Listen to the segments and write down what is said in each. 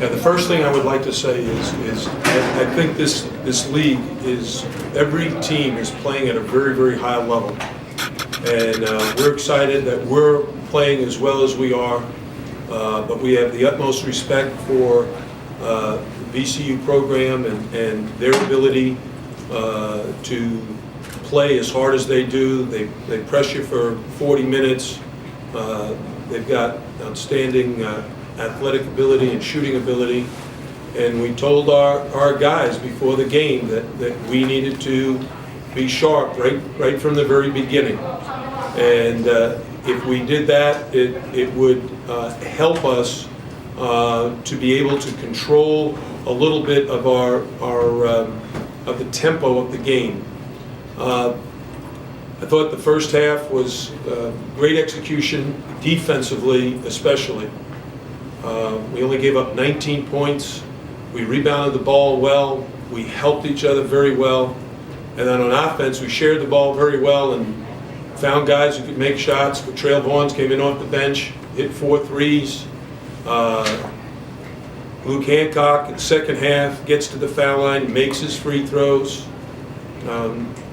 Yeah, the first thing I would like to say is I think this league is, every team is playing at a very, very high level. And we're excited that we're playing as well as we are, but we have the utmost respect for the VCU program and their ability to play as hard as they do. They press you for 40 minutes. They've got outstanding athletic ability and shooting ability. And we told our guys before the game that we needed to be sharp right from the very beginning. And if we did that, it would help us to be able to control a little bit of of the tempo of the game. I thought the first half was great execution, defensively especially. We only gave up 19 points. We rebounded the ball well. We helped each other very well. And then on offense, we shared the ball very well and found guys who could make shots. Trail Vaughns came in off the bench, hit 4 threes. Luke Hancock in the second half gets to the foul line, makes his free throws.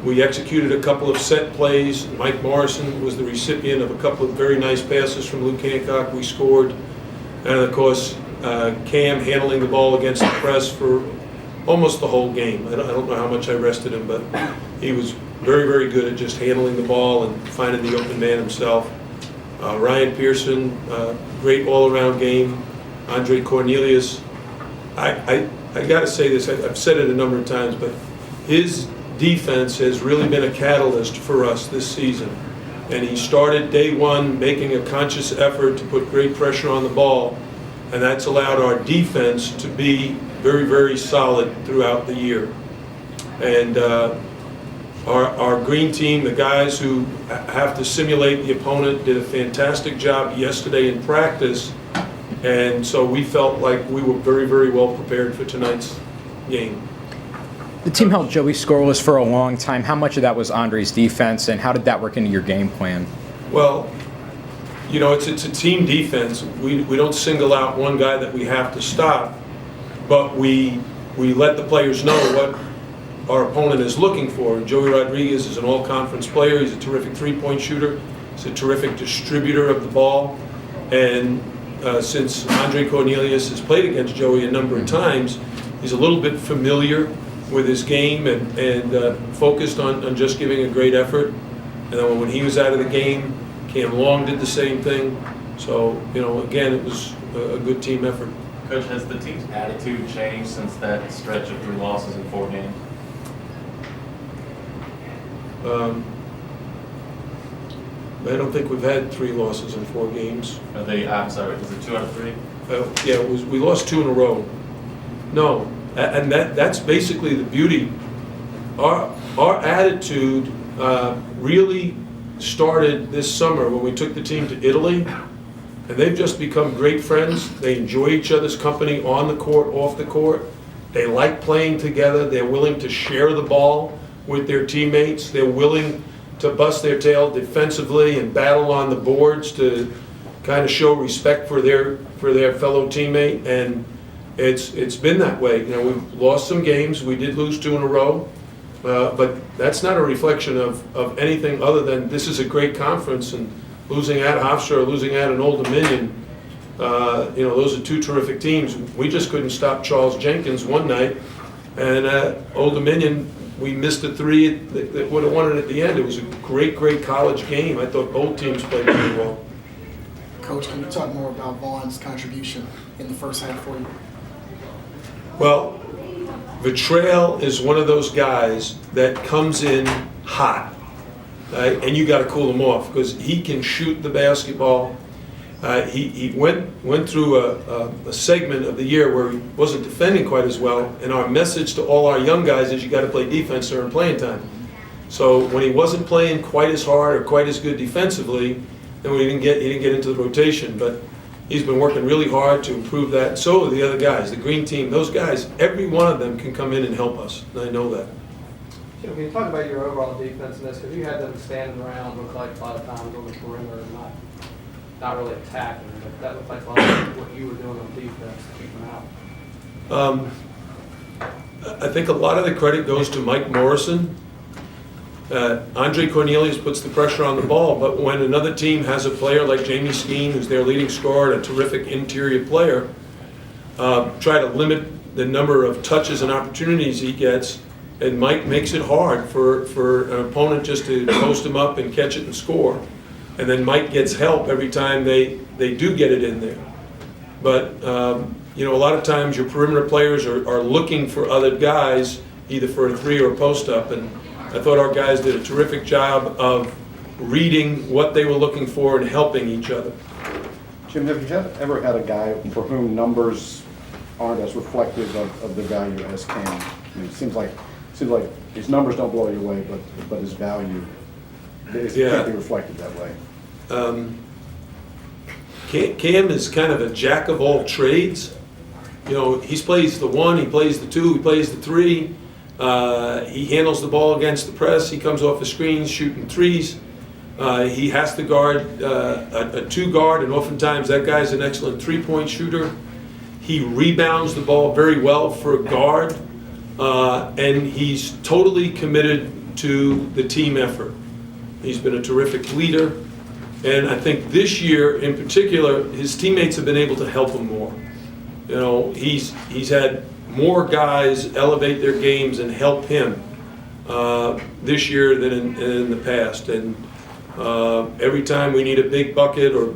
We executed a couple of set plays. Mike Morrison was the recipient of a couple of very nice passes from Luke Hancock. We scored. And of course, Cam handling the ball against the press for almost the whole game. I don't know how much I rested him, but he was very, very good at just handling the ball and finding the open man himself. Ryan Pearson, great all-around game. Andre Cornelius. I got to say this, I've said it a number of times, but his defense has really been a catalyst for us this season. And he started day one making a conscious effort to put great pressure on the ball, and that's allowed our defense to be very, very solid throughout the year. And our green team, the guys who have to simulate the opponent, did a fantastic job yesterday in practice, and so we felt like we were very, very well prepared for tonight's game. The team held Joey scoreless for a long time. How much of that was Andre's defense, and how did that work into your game plan? Well, you know, it's a team defense. We don't single out one guy that we have to stop, but we let the players know what our opponent is looking for. And Joey Rodriguez is an all-conference player. He's a terrific three-point shooter. He's a terrific distributor of the ball. And since Andre Cornelius has played against Joey a number of times, he's a little bit familiar with his game and focused on just giving a great effort. And then when he was out of the game, Cam Long did the same thing. So, you know, again, it was a good team effort. Coach, has the team's attitude changed since that stretch of 3 losses in 4 games? I don't think we've had 3 losses in 4 games. I'm sorry, was it 2 out of 3? Yeah, we lost 2 in a row. No, and that's basically the beauty. Our attitude really started this summer when we took the team to Italy, and they've just become great friends. They enjoy each other's company on the court, off the court. They like playing together. They're willing to share the ball with their teammates. They're willing to bust their tail defensively and battle on the boards to kind of show respect for their fellow teammate. And it's been that way. You know, we've lost some games. We did lose 2 in a row. But that's not a reflection of anything other than this is a great conference, and losing at Hofstra or losing at an Old Dominion, you know, those are 2 terrific teams. We just couldn't stop Charles Jenkins one night, and Old Dominion, we missed a 3 that would have won it at the end. It was a great, great college game. I thought both teams played very well. Coach, can you talk more about Vaughn's contribution in the first half for you? Well, Vitrail is one of those guys that comes in hot, right? And you got to cool him off because he can shoot the basketball. He went through a segment of the year where he wasn't defending quite as well, and our message to all our young guys is you got to play defense during playing time. So when he wasn't playing quite as hard or quite as good defensively, then he didn't get into the rotation. But he's been working really hard to improve that. And so are the other guys, the green team. Those guys, every one of them can come in and help us, and I know that. Jim, can you talk about your overall defense in this? Because you had them standing around, looked like a lot of times on the perimeter and not really attacking, but that looked like a lot of what you were doing on defense. defense to keep them out? I think a lot of the credit goes to Mike Morrison. Andre Cornelius puts the pressure on the ball, but when another team has a player like Jamie Skeen, who's their leading scorer and a terrific interior player, try to limit the number of touches and opportunities he gets, and Mike makes it hard for an opponent just to post him up and catch it and score. And then Mike gets help every time they do get it in there. But a lot of times your perimeter players are looking for other guys, either for a three or a post-up, and I thought our guys did a terrific job of reading what they were looking for and helping each other. Jim, have you ever had a guy for whom numbers aren't as reflective of the value as Cam? I mean, it seems like his numbers don't blow you away, but his value can't be reflected that way. Cam is kind of a jack of all trades. He plays the 1, he plays the 2, he plays the 3. He handles the ball against the press. He comes off the screens shooting threes. He has to guard a 2 guard, and oftentimes that guy's an excellent 3-point shooter. He rebounds the ball very well for a guard, and he's totally committed to the team effort. He's been a terrific leader, and I think this year in particular, his teammates have been able to help him more. He's had more guys elevate their games and help him this year than in the past. And every time we need a big bucket or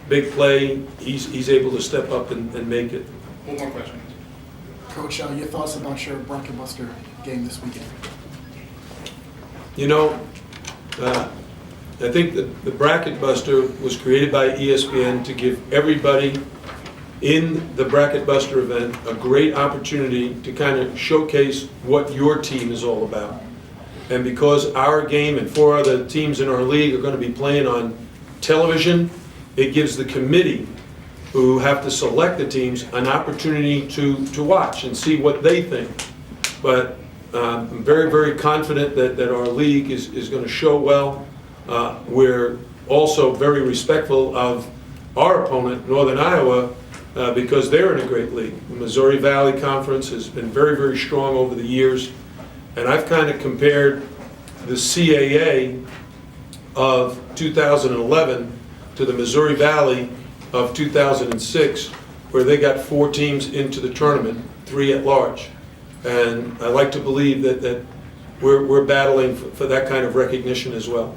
big play, he's able to step up and make it. One more question. Coach, your thoughts about your bracket buster game this weekend? I think that the Bracket Buster was created by ESPN to give everybody in the Bracket Buster event a great opportunity to kind of showcase what your team is all about. And because our game and 4 other teams in our league are going to be playing on television, it gives the committee who have to select the teams an opportunity to watch and see what they think. But I'm very, very confident that our league is going to show well. We're also very respectful of our opponent, Northern Iowa, because they're in a great league. The Missouri Valley Conference has been very, very strong over the years. And I've kind of compared the CAA of 2011 to the Missouri Valley of 2006, where they got 4 teams into the tournament, 3 at large. And I like to believe that we're battling for that kind of recognition as well.